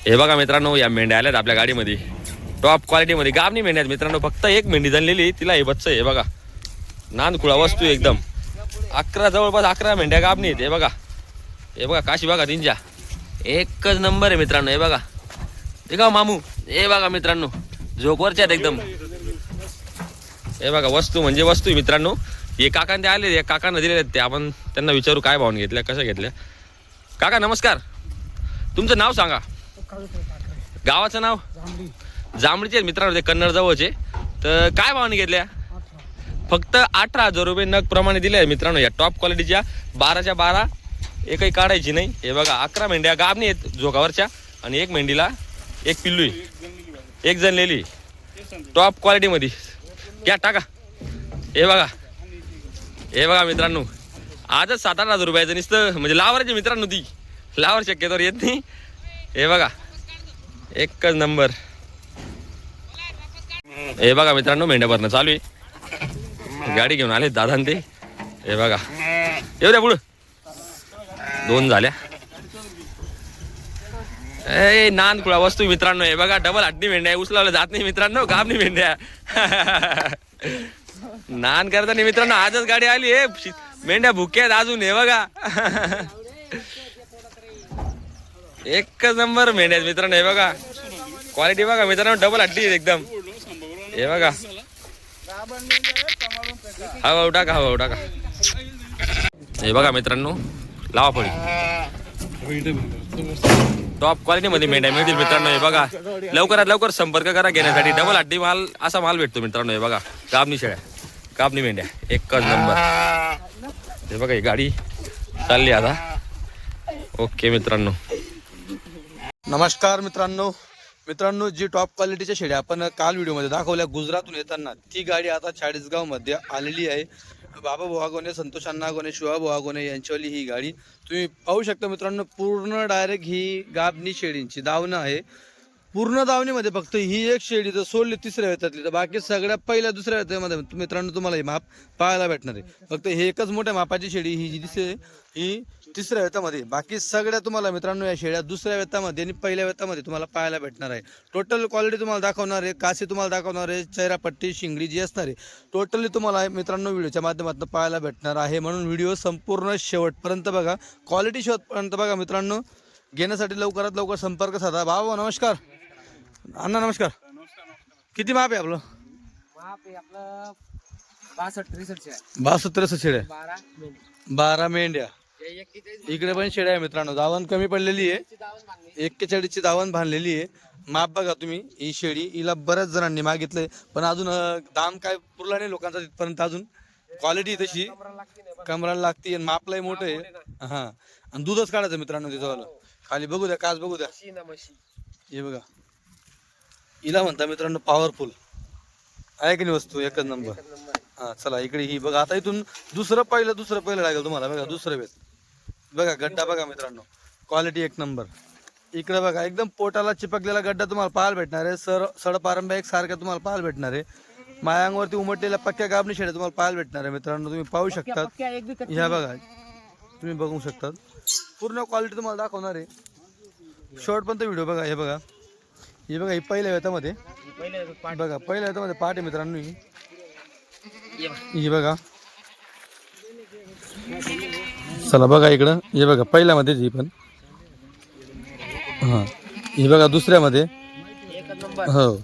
हे बघा मित्रांनो, या मेंढ्या आल्यात आपल्या गाडीमध्ये टॉप क्वालिटीमध्ये. गाबणी मेंढ्या आहेत मित्रांनो, फक्त एक मेंढी जनलेली, तिला हे बच्च आहे. हे बघा नांदखुळा वस्तू एकदम. 11 जवळपास 11 मेंढ्या गाबणी आहेत. हे बघा काशी बघा तिंजा एकच नंबर आहे मित्रांनो. हे बघा हे का मामू, हे बघा मित्रांनो झोकवरच्या आहेत एकदम. हे बघा वस्तू म्हणजे वस्तू आहे मित्रांनो. हे काकांना ते आले, काकांना दिलेले आहेत ते. आपण त्यांना विचारू काय भावून घेतल्या, कशा घेतल्या. काका नमस्कार, तुमचं नाव सांगा. गावाचं नाव जांभळीचे आहेत मित्रांनो, ते कन्नड जवळचे. तर काय भावाने घेतल्या? फक्त 18,000 रुपये नग प्रमाणे दिले आहे मित्रांनो. या टॉप क्वालिटीच्या 12च्या 12 एकही काढायची नाही. हे बघा 11 मेंढ्या गाबणी आहेत झोकावरच्या, आणि एक मेंढीला एक पिल्लू आहे, एक जनलेली टॉप क्वालिटीमध्ये. घ्या टाका. हे बघा मित्रांनो, आजच 7-8 रुपयाचं नुसतं म्हणजे लावरचे मित्रांनो. ती लावर शक्यतोवर येत नाही. हे बघा एकच नंबर. हे बघा मित्रांनो, मेंढ्या भरणं चालू आहे. गाडी घेऊन आले दादा ते. हे बघा येऊ द्या पुढं. 2 झाल्या. ए नांदखुळा वस्तू मित्रांनो. हे बघा डबल हड्डी मेंढ्या, उचलावलं जात नाही मित्रांनो. गाबणी मेंढ्या नान करता नाही मित्रांनो. आजच गाडी आली आहे. मेंढ्या भुक्या आहेत अजून. हे बघा एकच नंबर मेंढ्या आहेत मित्रांनो. हे बघा क्वालिटी बघा मित्रांनो, डबल हड्डी एकदम. हे बघा हवा टाका. हे बघा मित्रांनो, लावा पडी टॉप क्वालिटी मध्ये मेंढ्या मिळतील मित्रांनो. हे बघा लवकरात लवकर संपर्क करा घेण्यासाठी. डबल हड्डी माल असा माल भेटतो मित्रांनो. हे बघा कापणी शेळ्या, कापणी मेंढ्या एकच नंबर. हे बघा ही गाडी चालली आता. ओके मित्रांनो. नमस्कार मित्रांनो, जी टॉप क्वालिटीच्या शेळ्या आपण काल व्हिडिओमध्ये दाखवल्या गुजरातून येताना, ती गाडी आता चाळीसगाव मध्ये आलेली आहे. बाबा बोहागोने, संतोष अण्णा गोने, शिवा बोहागोने यांच्यावाली ही गाडी तुम्ही पाहू शकता मित्रांनो. पूर्ण डायरेक्ट ही गाबणी शेळींची दावणं आहे. पूर्ण दावणीमध्ये फक्त ही एक शेळी जर सोडली तिसऱ्या वेतातली, तर बाकी सगळ्या पहिल्या दुसऱ्या वेतामध्ये मित्रांनो तुम्हाला हे माप पाहायला भेटणार आहे. फक्त हे एकच मोठ्या मापाची शेळी ही जी दिसते ही तिसऱ्या वेतामध्ये. बाकी सगळ्या तुम्हाला मित्रांनो या शेळ्या दुसऱ्या वेतामध्ये आणि पहिल्या वेतामध्ये तुम्हाला पाहायला भेटणार आहे. टोटल क्वालिटी तुम्हाला दाखवणार आहे, कासी तुम्हाला दाखवणार आहे, चेहरापट्टी शिंगडी जी असणार आहे टोटली तुम्हाला मित्रांनो व्हिडिओच्या माध्यमातून पाहायला भेटणार आहे. म्हणून व्हिडिओ संपूर्ण शेवटपर्यंत बघा, क्वालिटी शेवटपर्यंत बघा मित्रांनो. घेण्यासाठी लवकरात लवकर संपर्क साधा. भाऊ नमस्कार. अण्णा नमस्कार. किती माप आहे आपलं? माप आहे आपलं 62-63 62-63 शेळ्या, 12 मेंढ्या. 41 इकडे पण शेळ्या आहे मित्रांनो. दावण कमी पडलेली आहे, 41ची दावण बांधलेली आहे. माप बघा तुम्ही. ही शेळी हिला बऱ्याच जणांनी मागितलंय, पण अजून दाम काय पुरला नाही लोकांचा तिथपर्यंत. अजून क्वालिटी तशी कमराला लागते आणि मापलाही मोठं आहे. हा, आणि दूधच काढायचं मित्रांनो तिथं. खाली बघू द्या, काच बघू द्या. हे बघा हिला म्हणता मित्रांनो पॉवरफुल आहे की नाही वस्तू, एकच नंबर. हा चला इकडे ही बघा. आता इथून दुसरं पहिलं लागेल तुम्हाला. बघा दुसरं वेळ बघा, गड्डा बघा मित्रांनो, क्वालिटी एक नंबर. इकडे बघा एकदम पोटाला चिपकलेला गड्डा तुम्हाला पाहायला भेटणार आहे. सडपारंब्या एक सारख्या तुम्हाला पाहायला भेटणार आहे. मायांगवरती उमटलेल्या पक्क्या गाबणी शेळ्या तुम्हाला पाहायला भेटणार आहे मित्रांनो. तुम्ही पाहू शकता. ह्या बघा तुम्ही बघू शकता. पूर्ण क्वालिटी तुम्हाला दाखवणार आहे. शेवटपर्यंत व्हिडिओ बघा. हे बघा ही पहिल्या वेतामध्ये बघा, पहिल्या वेतामध्ये पाठ आहे मित्रांनो. ही बघा. चला बघा इकडं. हे बघा पहिल्यामध्येच ही पण. हां ही बघा दुसऱ्यामध्ये. हो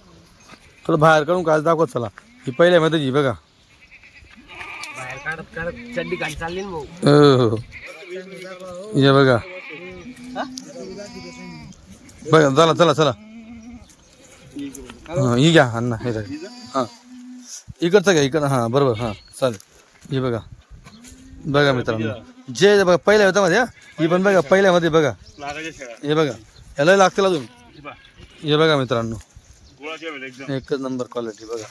थोडं बाहेर काढून काच दाखवत चला. ही पहिल्यामध्ये ही बघा. हो हे बघा बघा. चला हां ही घ्या अण्णा. हे हां इकडचं घ्या, इकडं. हां बरोबर. हां चालेल. ही बघा मित्रांनो. जे बघा पहिल्या वेतामध्ये. ही पण बघा पहिल्यामध्ये बघा. हे बघा याला लागतील अजून. हे बघा मित्रांनो एकच नंबर क्वालिटी. बघा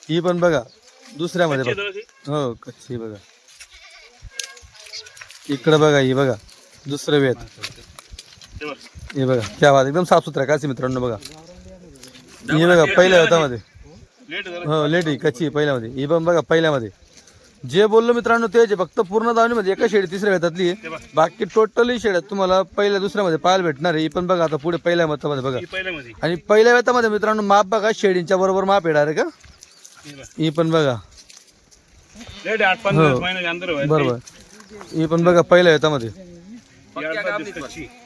ही पण बघा दुसऱ्यामध्ये बघा. हो कच्ची बघा. इकडं बघा ही बघा दुसरं वेत. हे बघा क्या बात, एकदम साफसुथरा काची मित्रांनो. बघा ही बघा पहिल्या वेतामध्ये. हो लेट ही कच्ची पहिल्यामध्ये. ही पण बघा पहिल्यामध्ये. जे बोललो मित्रांनो तेच आहे, फक्त पूर्ण दावणीमध्ये एका शेळी तिसऱ्या वेतातली आहे. बाकी टोटली शेळ्यात तुम्हाला पहिल्या दुसऱ्यामध्ये पाहायला भेटणार आहे. ही पण बघा आता पुढे पहिल्या मतामध्ये बघा, आणि पहिल्या वेतामध्ये मित्रांनो माप बघा शेळींच्या बरोबर माप येणार आहे का. ही पण बघा बरोबर, ही पण बघा पहिल्या वेतामध्ये.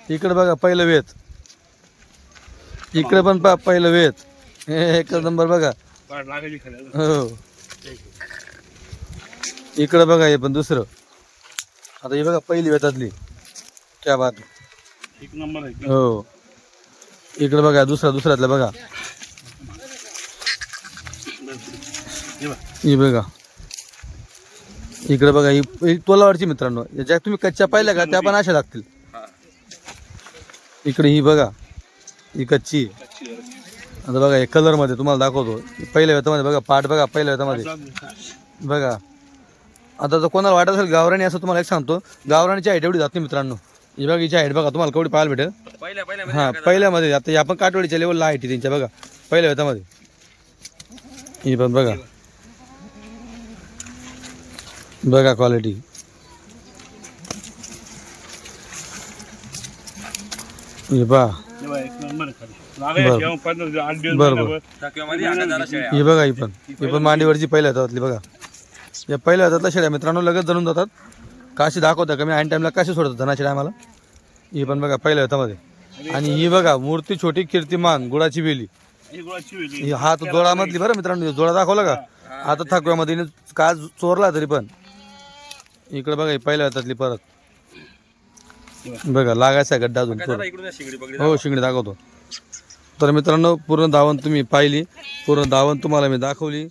इकडे बघा पहिलं वेत, इकडे पण पहा पहिलं वेत, एक नंबर बघा. हो इकडे बघा हे पण दुसरं. आता हे बघा पहिली वेतातली, क्या बात एक नंबर. हो इकडे बघा दुसऱ्यातलं बघा, ही बघा इकडे बघा, ही तोलावरची मित्रांनो. ज्या तुम्ही कच्च्या पाहिल्या का त्या पण अशा लागतील. इकडे ही बघा, ही कच्ची. आता बघा हे कलर मध्ये तुम्हाला दाखवतो. पहिल्या वेतामध्ये बघा पाठ बघा, पहिल्या वेतामध्ये बघा. आता जर कोणाला वाटत असेल गावराणी असं, तुम्हाला एक सांगतो, गावराणीची हाईट एवढी जात नाही मित्रांनो. ही बघा हिची हाईट बघा, तुम्हाला केवढी पाहायला भेटेल. हा पहिल्यामध्ये. आता आपण काटवडीच्या लेवलला हाईट आहे त्यांच्या बघा पहिल्या वेतामध्ये. ही पण बघा बघा क्वालिटी. हे पहा बरोबर. ही बघा ही पण मांडीवरची पहिल्या हातातली बघा. या पहिल्या हातातल्या शेळ्या मित्रांनो लगेच जणून जातात. काशी दाखवता का मी ऐन टाइमला काशी सोडतात धनाची टायमाला. ही पण बघा पहिल्या हातामध्ये. आणि ही बघा मूर्ती छोटी कीर्तिमान गुळाची वेली. ही हात जोडामधली बरं मित्रांनो, जोडा दाखवला का आता थकव्यामध्ये का चोरला तरी पण. इकडे बघा ही पहिल्या हातातली परत बघा, लागायचा गड्डा अजून. हो शिंगडी दाखवतो. तर मित्रांनो पूर्ण दावण तुम्ही पाहिली, पूर्ण दावण तुम्हाला मी दाखवली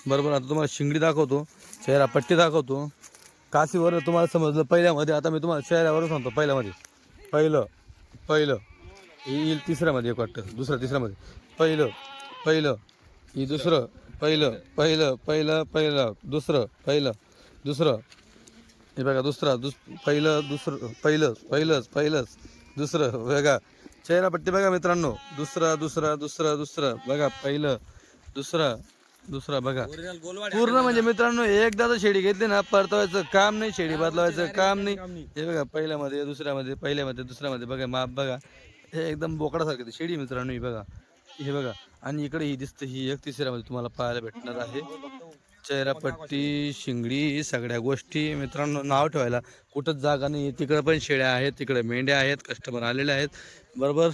बरोबर. आता तुम्हाला शिंगडी दाखवतो, चेहरा पट्टी दाखवतो. काशीवर तुम्हाला समजलं पहिल्यामध्ये. आता मी तुम्हाला चेहऱ्यावरून सांगतो. पहिल्यामध्ये पहिलं येईल, तिसऱ्यामध्ये एक वाटतं, दुसरं तिसऱ्यामध्ये पहिलं ही दुसरं पहिलं दुसरं हे बघा पहिलंच दुसरं बघा. चेहरा पट्टी बघा मित्रांनो, दुसरं बघा, पहिलं दुसरा बघा. पूर्ण म्हणजे मित्रांनो एकदा तर शेळी घेतली ना परतवायचं काम नाही, शेळी बदलवायचं काम नाही. हे बघा पहिल्यामध्ये दुसऱ्यामध्ये पहिल्यामध्ये दुसऱ्यामध्ये बघा माप बघा. हे एकदम बोकडासारखं शेळी मित्रांनो. ही बघा हे बघा. आणि इकडे ही दिसते, ही एक तिसऱ्यामध्ये तुम्हाला पाहायला भेटणार आहे. चेहरा पट्टी शिंगडी सगळ्या गोष्टी मित्रांनो. नाव ठेवायला कुठंच जागा नाही. तिकडे पण शेळ्या आहेत, तिकडे मेंढ्या आहेत, कस्टमर आलेले आहेत बरोबर.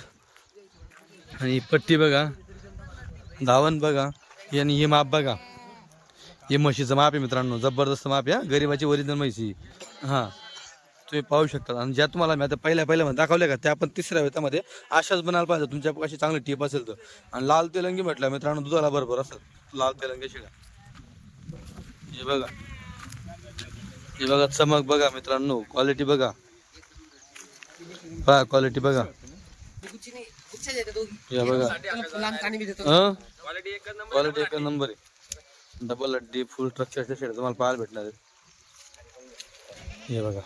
आणि पट्टी बघा, धावण बघा, आणि हे माप बघा. हे म्हशीचं माप आहे मित्रांनो, जबरदस्त माप आहे. गरीबाची ओरिजिनल म्हशी. हां तुम्ही पाहू शकता. आणि ज्या तुम्हाला मी आता पहिल्या दाखवल्या का त्या पण तिसऱ्या वेतामध्ये अशाच बनायला पाहिजे तुमच्या अशी चांगली टीप असेल तर. आणि लाल तेलंगी म्हटलं मित्रांनो दुधाला बरोबर असतात लाल तेलंगी शेळ्या. हे बघा चमक बघा मित्रांनो, क्वालिटी बघा, पहा क्वालिटी बघा. हे बघा क्वालिटी एक नंबर आहे. डबल अड्डी फुल स्ट्रक्चरच्या शेळ्या तुम्हाला पाहायला भेटणार आहे. हे बघा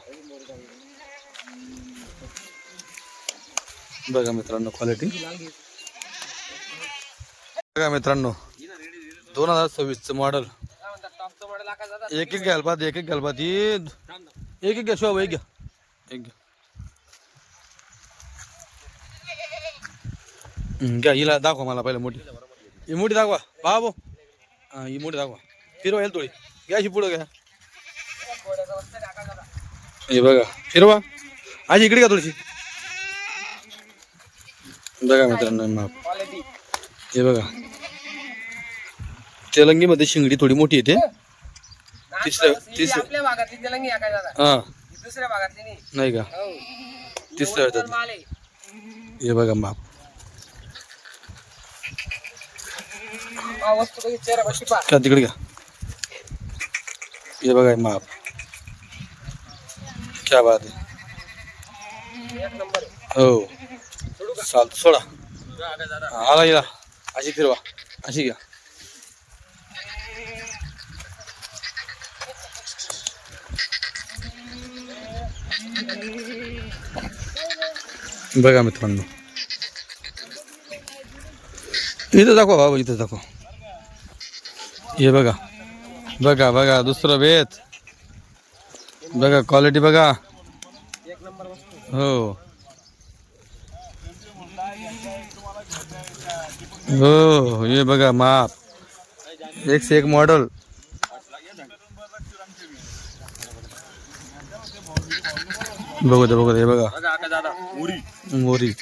बघा मित्रांनो क्वालिटी बघा मित्रांनो. 2026 मॉडेल. एक घ्याल पाहत एक घ्या शोभ एक घ्या घ्या. हिला दाखवा मला पहिलं मोठी. ही मोठी दाखवा बाबो. हां ही मोठी दाखवा. फिरवा येईल थोडी घ्या, अशी पुढं घ्या. हे बघा फिरवा आजी इकडे घ्या थोडीशी. बघा मित्रांनो माप. हे बघा तेलंगीमध्ये शिंगडी थोडी मोठी येते. तिसऱ्या भागातली तेलंगी आहे काय दादा? हां दुसऱ्या भागातली नाही का, तिसऱ्या येतात. हे बघा माप. का तिकडे घ्या. हे बघा माप, क्या बात आहे. हो चालतं सोडा. आला गेला अशी फिरवा, अशी घ्या. बघा मित्रांनो इथं दाखवा बाबा, इथं दाखवा. हे बघा बघा बघा दुसरं वेत. बघा क्वालिटी बघा. एक नंबर वस्तू. हो हो हे बघा माप एक से एक मॉडल. बघू दे हे बघा बघा आका दादा मुरी. मोरी.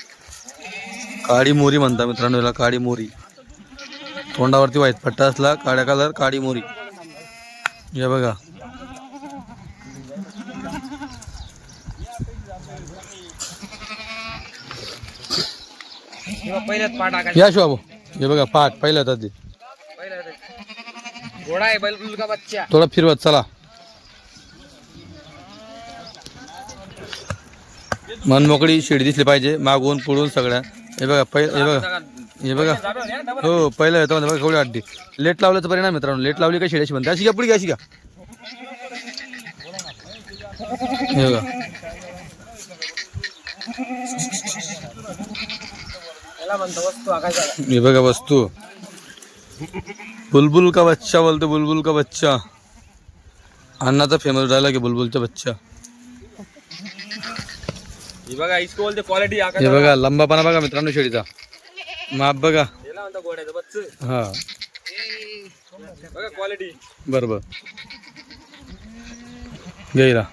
काळी मोरी म्हणता मित्रांनो याला, काळी मोरी. तोंडावरती व्हाईट पट्टा असला काळ्या कलर काळी मोरी. हे बघा किंवा पहिल्याच पाठ टाकायचं. या शिवाबो. हे बघा पाठ पहिला होता ते. पहिलं ते. घोडा आहे बैल का बच्चा. थोडा फिरवत चला. मनमोकळी शेडी दिसली पाहिजे मागून पुढून सगळ्या. हे बघा हे बघा हो पहिलं येतं बघा केवढी अड्डी. लेट लावल्याचा परिणाम मित्रांनो. लेट लावली का शेडी अशी बनते. अशी घ्या पुढे घ्या अशी घ्या. हे बघा त्याला म्हणतो वस्तू आकाशाला. हे बघा वस्तू. बुलबुल का बच्चा बोलते, बुलबुल का बच्चा. अन्नाचा फेमस डायलॉग आहे बुलबुलचा बच्चा. ही बघा इसको बोलते क्वालिटी आका. हे बघा लंबापणा बघा मित्रांनो शेडीचा. माप बघा. याला म्हणता घोड्याचं बच्च. हा बघा क्वालिटी. बरोबर गेला.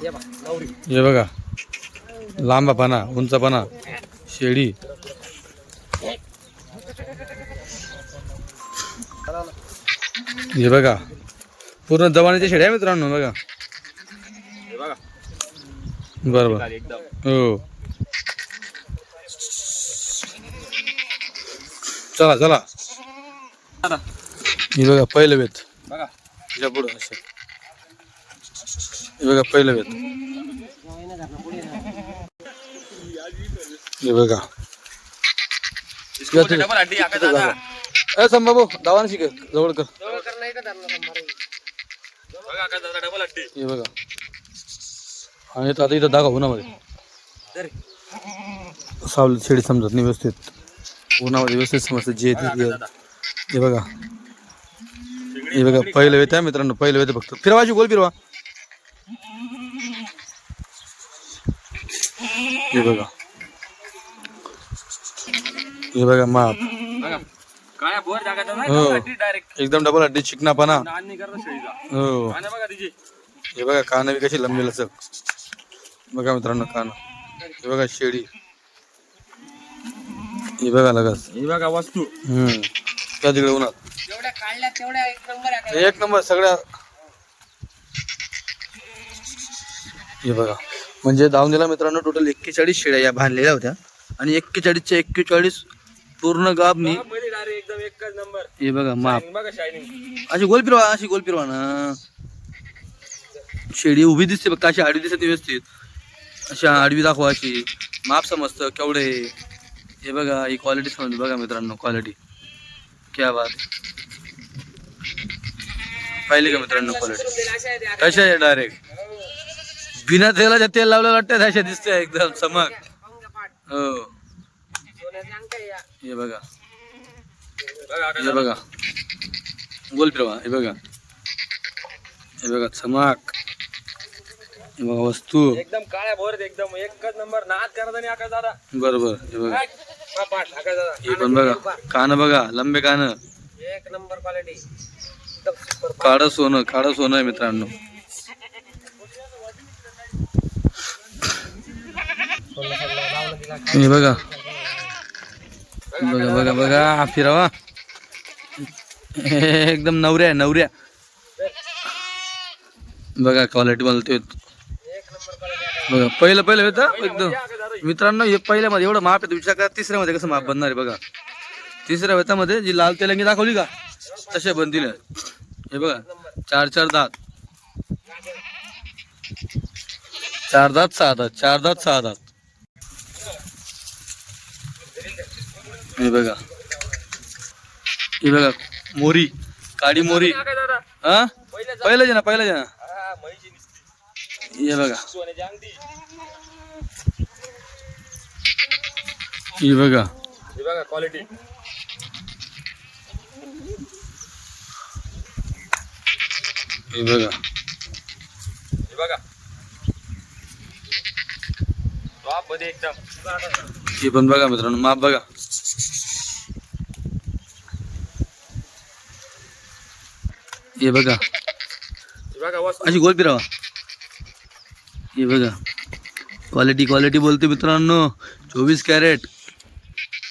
ये बा नवरी. हे बघा लांबापणा उंचपणा शेडी. हे बघा पूर्ण जवानीच्या शेड्या आहे मित्रांनो बघा. हे बघा बरोबर खाली एकदम. हो चला चला. हे बघा पहिलं वेत. बघा तुझ्या पुढं असं. हे बघा पहिलं वेत. हे बघा इसको बोलते डबल हड्डी आका दादा. ए संभाबो दावान शिक जवळ कर. जवळ कर नाही का धरणार नंबर. बघा आका दादा डबल हड्डी. हे बघा आणि आता इथं दाखव उन्हामध्ये. धर. सावली शेडी समजत नाही व्यवस्थित. उन्हामध्ये व्यवस्थित समजतं जे ते. हे बघा हे बघा पहिलं वेत आहे मित्रांनो. पहिलं वेत फक्त फिरवाशी गोल फिरवा. हे बघा हे बघा माप. बघा काळ्या बोर टाकायचा नाही हो. हड्डी डायरेक्ट. एकदम डबल हड्डी चिकनापणा. नान नाही करत शेळीचा. हो आणि बघा तिची. हे बघा कान बी कशी लंबी लचक. बघा मित्रांनो कान. हे बघा शेडी. हे बघा लगस. ही बघा वस्तू. त्या तिकडे उन्हात. जेवढ्या काढल्या तेवढ्या एक नंबर आहे. एक नंबर सगळ्या. हे बघा म्हणजे धावून दिला मित्रांनो. टोटल 41 शेळ्या या बांधलेल्या होत्या आणि 41च्या 41 पूर्ण गाबनी. मध्ये डायरेक्ट एकदम एकच नंबर. हे बघा माप. बघा शायनिंग. अशी गोल फिरवा अशी गोल फिरवा ना. शेडी उभी दिसते फक्त अशी आडवी दिसत नाही व्यवस्थित. अशी आडवी दाखवा अशी. माप समजतं केवढे. हे बघा ही क्वालिटी समजते बघा मित्रांनो. क्वालिटी क्या बात. पाहिली का मित्रांनो क्वालिटी अशा आहे त्या. कशा आहे डायरेक्ट. बिना तेलाच्या तेल लावलेलं वाटतं अशा दिसते एकदम चमक. पाहून घ्या पाठ. हो सोन्याची अंक आहे या. हे बघा बघा आका हे बघा गोल फिरवा. हे बघा हे बघा चमक. हे बघा वस्तू. एकदम काळ्या बोर एकदम एकच नंबर. नाद करत नाही आका दादा. बरोबर. हे बघा हा पाठ आका दादा. हे पण बघा कान बघा लंबे कान. एक नंबर क्वालिटी. एकदम सुपर. काळं सोनं आहे मित्रांनो. हे बघा बघा बघा बघा फिरवा. एकदम नवऱ्या बघा क्वालिटी बोलतोय. बघा पहिलं येतं एकदम मित्रांनो. हे पहिल्यामध्ये एवढं माप येतं विचार करा. तिसऱ्यामध्ये कसं माप बनणार आहे बघा. तिसऱ्या वेतामध्ये जी लाल तेलंगी दाखवली का तसे बनतील. हे बघा 4 दात. 4 दात 6 दात. 4 दात 6 दात. हे बघा मोरी काळी मोरी. आका दादा. हा पहिलं जे ना हा म्हैशी दिसते. हे बघा सोन्याची अंगठी. हे बघा ही बघा क्वालिटी. हे बघा ही बघा टॉप मध्ये एकदम. हे पण बघा मित्रांनो, माप बघा. हे बघा बघा वस्तू. अशी गोल फिरावा. हे बघा क्वालिटी क्वालिटी बोलते मित्रांनो. 24 कॅरेट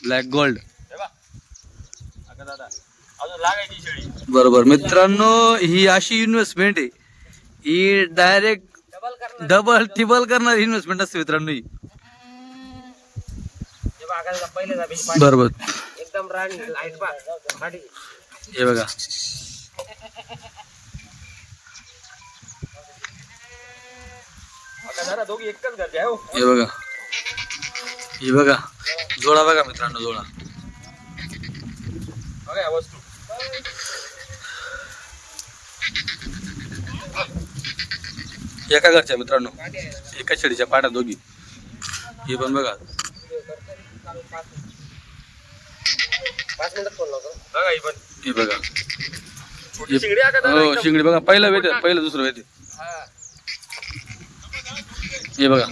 ब्लॅक गोल्ड. हे बघ. अगं दादा अजून लागायची शेळी. बरोबर मित्रांनो, ही अशी इन्व्हेस्टमेंट आहे, ही डायरेक्ट डबल करणार डबल टिबल करणार इन्व्हेस्टमेंट असते मित्रांनो ही. हे बघा पहिले जा बीज बरोबर. एकदम राणी लाईट बा गाडी. हे बघा अगं दादा दोघी एकच घरचे आहे हो. हे बघा हे बघा जोडा बघा मित्रांनो, जोडा. बघा या वस्तू. एका घरच्या मित्रांनो, एका शेळीच्या पाट्या दोघी. हे पण बघा. 5 मिनिटात फोन लावतो. बघा ही पण. हे बघा. छोटी शिंगडी आहे का दादा हो एकदम? शिंगडी बघा. पहिलं वेट, पहिलं दुसरं वेट. हा हे बघा.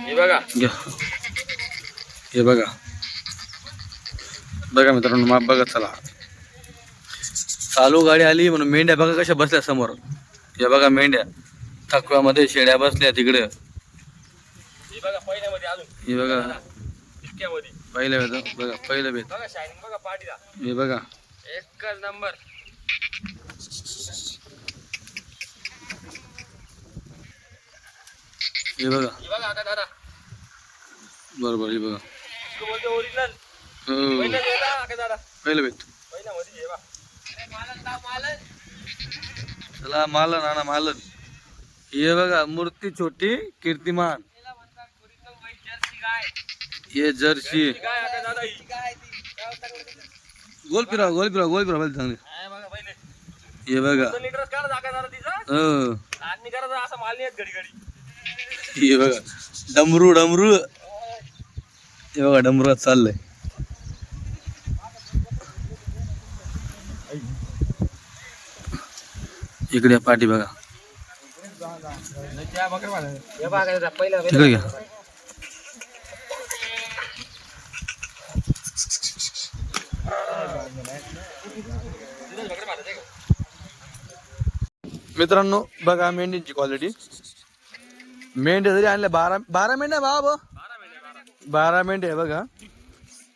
हे बघा. घ्या. हे बघा बघा मित्रांनो, माप बघा. चला चालू गाडी आली म्हणून मेंढ्या बघा कशा बसल्या समोर. हे बघा मेंढ्या थकव्यामध्ये शेळ्या बसल्या तिकडे. हे बघा पहिल्यामध्ये अजून. हे बघा इतक्यामध्ये. पहिलं वेत बघा, पहिलं वेत. बघा शायनिंग बघा पाठीला. हे बघा. एकच नंबर. हे बघा. हे बघा अगं दादा. बरोबर. हे बघा. तू बोलतो ओरिजिनल. हो पहिलं गेला अगं दादा. पहिलं वेत. पहिल्यामध्ये हे बघा. चला मालन आणा मालन. हे बघा मूर्ती छोटी कीर्तिमान. हे जर्सी. काय अगं दादा ही? गोल फिरा, गोल फिरा, गोल फिरा. चांगले. काय बघा पहिले. हे बघा. लिटरच काढा अगं दादा तिचा. हो. आणि करायचं असं माल नाही येत घडी घडी. हे बघा डमरू डमरू. हे बघा डमरू चाललंय. इकडे पाठी बघा. हे बघा पहिलं इकडे घ्या. मित्रांनो बघा मेंढीची क्वालिटी. मेंढ्या जरी आणल्या 12 मेंढ्या बाबा. 12 मेंढ्या आहे बघा.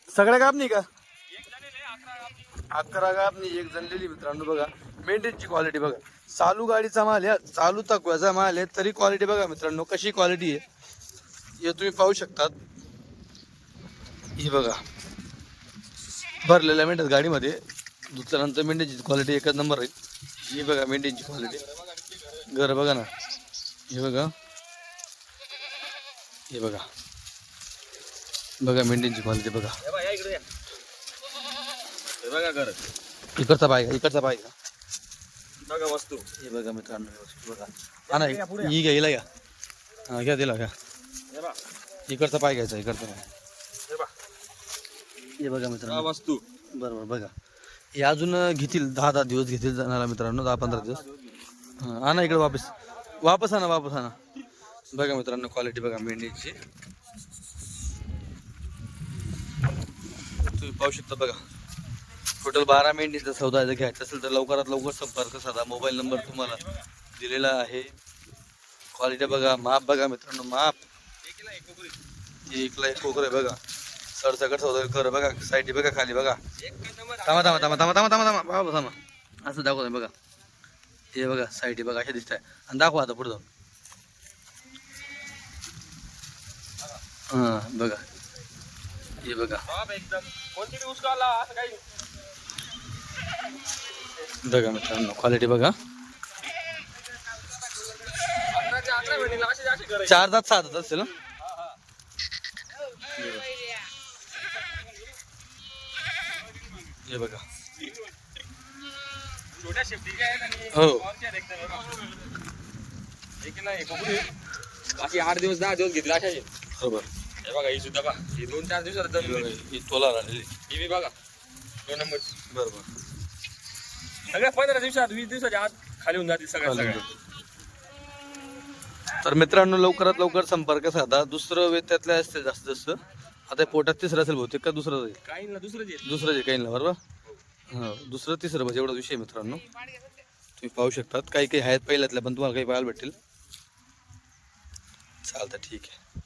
सगळ्या कापणी का? 11 कापणी, एक जनलेली मित्रांनो. बघा मेंढीची क्वालिटी बघा. चालू गाडीचा माल आहे, चालू तकव्याचा माल आहे, तरी क्वालिटी बघा मित्रांनो कशी क्वालिटी आहे हे तुम्ही पाहू शकतात. हे बघा भरलेल्या मेंढ्यात गाडीमध्ये धुतल्यानंतर मेंढ्याची क्वालिटी एकच नंबर राहील. ही बघा मेंढ्यांची क्वालिटी. घर बघा ना. हे बघा. हे बघा. बघा मेंढ्यांची क्वालिटी बघा. हे बघा या इकडे या. हे बघा घर. इकडचा पाय का, इकडचा पाय का. बघा वस्तू. हे बघा मित्रांनो ही वस्तू बघा. हा ना ही घ्या, हिला घ्या. हा घ्या, तिला घ्या. हे बघा. इकडचा पाय घ्यायचा, इकडचा पाय. हे बघा. हे बघा हा मित्रांनो. वस्तू. बरोबर बघा. हे अजून घेतील 10 दिवस घेतील जाणारा मित्रांनो, 10-15 दिवस. हा आणा इकडे वापस, वापस आणा, वापस आणा. बघा मित्रांनो क्वालिटी बघा मेंढीची तुम्ही पाहू शकता. बघा टोटल 12 मेंढीचा सौदा जर घ्यायचा असेल तर लवकरात लवकर संपर्क साधा. मोबाईल नंबर तुम्हाला दिलेला आहे. क्वालिटी बघा, माप बघा मित्रांनो, माप. एकला एक कोकर आहे बघा. सरसकट सौदा कर बघा. साईड बघा, खाली बघा. थांबा थांबा थांबा थांबा थांबा थांबा थांबा बाबा थांबा. असं दाखवतोय बघा. हे बघा साईड बघा अशा दिसत आहे. आणि दाखवा आता पुढे जाऊन. हा बघा. हे बघा. एकदम कोणती बी उचकाला असं काही. बघा मित्रांनो क्वालिटी बघा. 11 महिन्याला अशी अशी घर आहे. 4 दात 6 दात असेल ना. हे बघा. छोट्या शेपटी काय आहेत आणि हो. कोणत्या आहेत एकदम. एकीला एक कोकरी अशी 8 दिवस 10 दिवस घेतली अशा. बरोबर. हे बघा ही सुद्धा बघा. ही 2-4 दिवसात जमली. ही तोला राहिलेली. ही बी बघा 2 नंबर. बरोबर. सगळ्या 15 दिवसात 20 दिवसाच्या आत खाली होऊन जातील सगळ्या. तर मित्रांनो लवकरात लवकर संपर्क साधा. दुसरं वेळ त्यातले असते जास्त जास्त. आता पोटात तिसरं असेल बहुतेक का दुसरं जाईल काही दुसरं जे काही ना बरोबर. हो दुसरं तिसरं बस एवढा विषय आहे मित्रांनो. तुम्ही पाहू शकतात काही काही आहेत पहिल्यातल्या पण तुम्हाला काही पाहायला भेटेल. चालतं ठीक आहे.